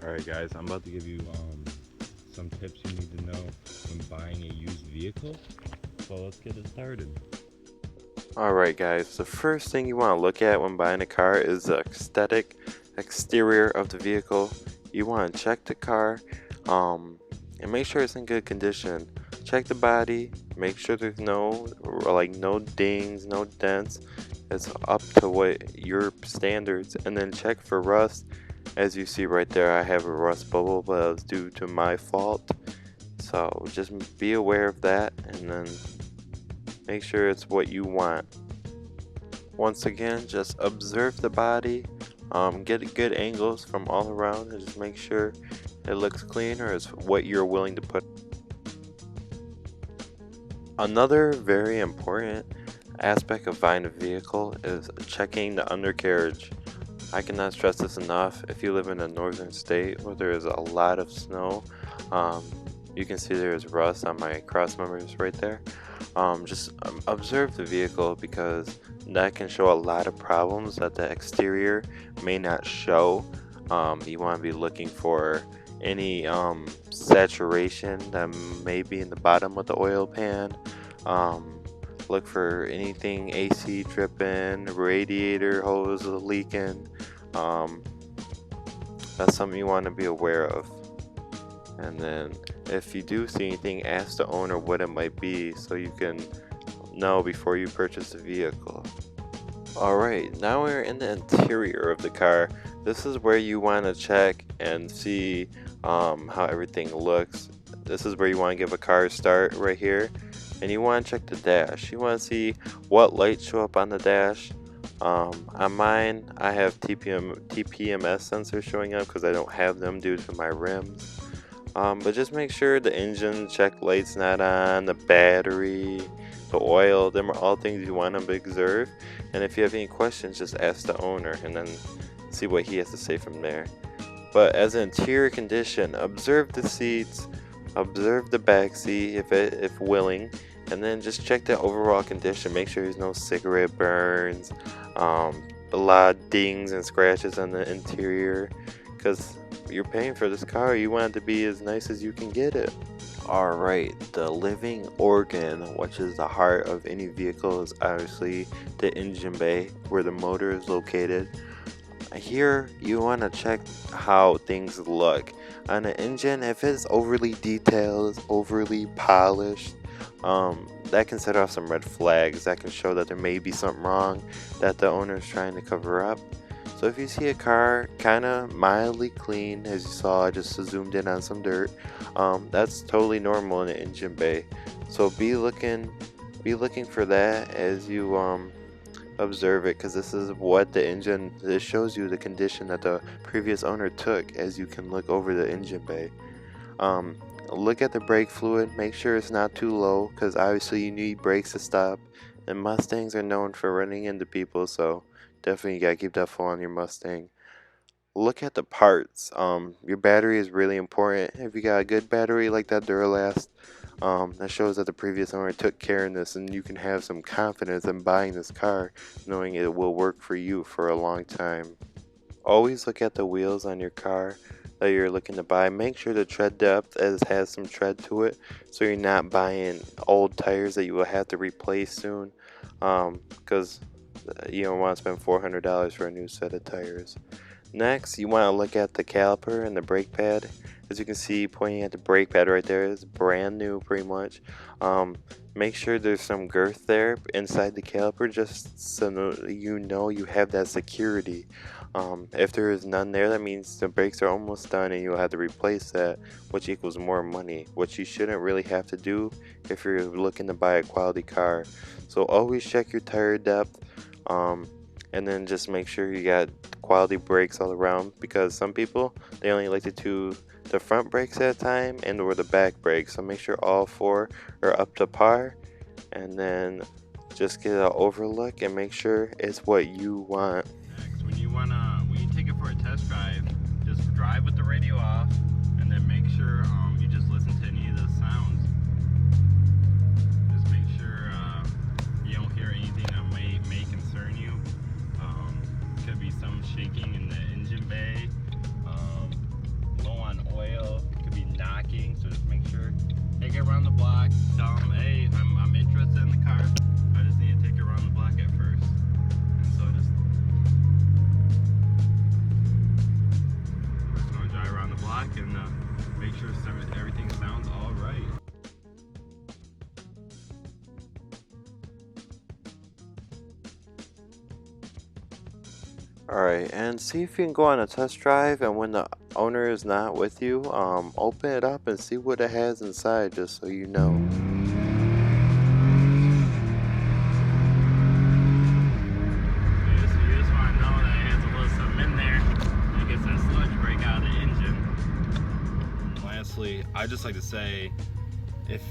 Alright guys, I'm about to give you some tips you need to know when buying a used vehicle. So let's get it started. Alright guys, the first thing you want to look at when buying a car is the aesthetic exterior of the vehicle. You want to check the car and make sure it's in good condition. Check the body, make sure there's no dings, no dents. It's up to what your standards, and then check for rust. As you see right there, I have a rust bubble, but it was due to my fault. So just be aware of that, and then make sure it's what you want. Once again, just observe the body, get good angles from all around, and just make sure it looks clean or is what you're willing to put. Another very important aspect of buying a vehicle is checking the undercarriage. I cannot stress this enough. If you live in a northern state where there is a lot of snow, you can see there's rust on my cross members right there. Just observe the vehicle, because that can show a lot of problems that the exterior may not show. You want to be looking for any saturation that may be in the bottom of the oil pan. Look for anything AC dripping, radiator hose leaking. That's something you want to be aware of. And then if you do see anything, ask the owner what it might be so you can know before you purchase the vehicle. Alright, now we're in the interior of the car. This is where you want to check and see how everything looks. This is where you want to give a car a start right here. And you want to check the dash. You want to see what lights show up on the dash. On mine, I have TPMS sensors showing up because I don't have them due to my rims. But just make sure the engine check light's not on, the battery, the oil, them are all things you want to observe. And if you have any questions, just ask the owner and then see what he has to say from there. But as an interior condition, observe the seats, observe the back seat if willing, and then just check the overall condition. Make sure there's no cigarette burns, a lot of dings and scratches on the interior, because you're paying for this car. You want it to be as nice as you can get it. Alright, the living organ, which is the heart of any vehicle, is obviously the engine bay, where the motor is located. Here you want to check how things look on the engine. If it's overly detailed, overly polished, that can set off some red flags. That can show that there may be something wrong that the owner is trying to cover up. So if you see a car kind of mildly clean, as you saw, I just zoomed in on some dirt, that's totally normal in the engine bay. So be looking for that as you observe it, because this is what this shows you the condition that the previous owner took, as you can look over the engine bay. Look at the brake fluid, make sure it's not too low, because obviously you need brakes to stop, and Mustangs are known for running into people, so definitely you gotta keep that full on your Mustang. Look at the parts. Your battery is really important. If you got a good battery like that Duralast, that shows that the previous owner took care of this, and you can have some confidence in buying this car, knowing it will work for you for a long time. Always look at the wheels on your car that you're looking to buy. Make sure the tread depth has some tread to it, so you're not buying old tires that you will have to replace soon, because you don't want to spend $400 for a new set of tires. Next, you want to look at the caliper and the brake pad. As you can see, pointing at the brake pad right there, is brand new pretty much. Make sure there's some girth there inside the caliper, just so you know you have that security. If there is none there, that means the brakes are almost done and you'll have to replace that, which equals more money, which you shouldn't really have to do if you're looking to buy a quality car. So always check your tire depth, and then just make sure you got quality brakes all around, because some people, they only like to do the front brakes at a time and or the back brakes. So make sure all four are up to par, and then just get an overlook and make sure it's what you want. Next, when you take it for a test drive, just drive with the radio off, and then make sure you just listen to any of the sounds. Just make sure you don't hear anything that may concern you. Could be some shaking in the engine bay. low on oil, could be knocking, so just make sure. Take it around the block, tell them, hey, I'm interested in the car. I just need to take it around the block at first. And so just we're just gonna drive around the block and make sure everything sounds all right. Alright, and see if you can go on a test drive, and when the owner is not with you, open it up and see what it has inside, just so you know. You just want to know that it has a little something in there that gets that sludge break out of the engine. And lastly, I just like to say, if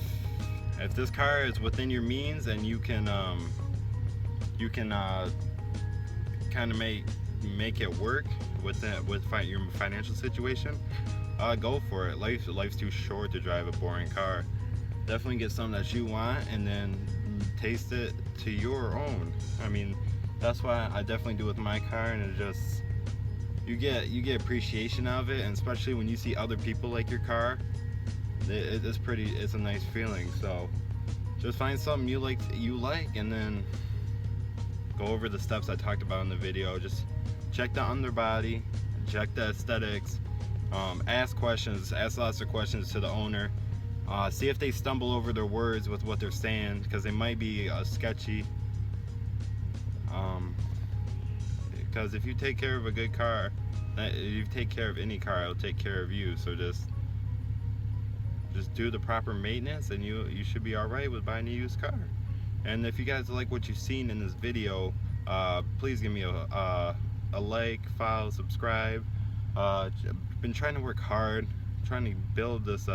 this car is within your means and you can kind of make it work with your financial situation, go for it. Life's too short to drive a boring car. Definitely get something that you want and then taste it to your own. I mean, that's what I definitely do with my car, and it just you get appreciation out of it, and especially when you see other people like your car, it's a nice feeling. So just find something you like, and then go over the steps I talked about in the video. Just check the underbody, check the aesthetics, ask questions, ask lots of questions to the owner. See if they stumble over their words with what they're saying, because they might be sketchy. Because if you take care of a good car, if you take care of any car, it'll take care of you. So just do the proper maintenance, and you should be all right with buying a used car. And if you guys like what you've seen in this video, please give me a like, follow, subscribe. Been trying to work hard, trying to build this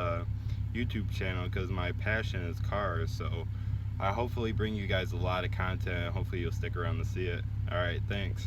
YouTube channel, because my passion is cars. So I hopefully bring you guys a lot of content. Hopefully you'll stick around to see it. All right, thanks.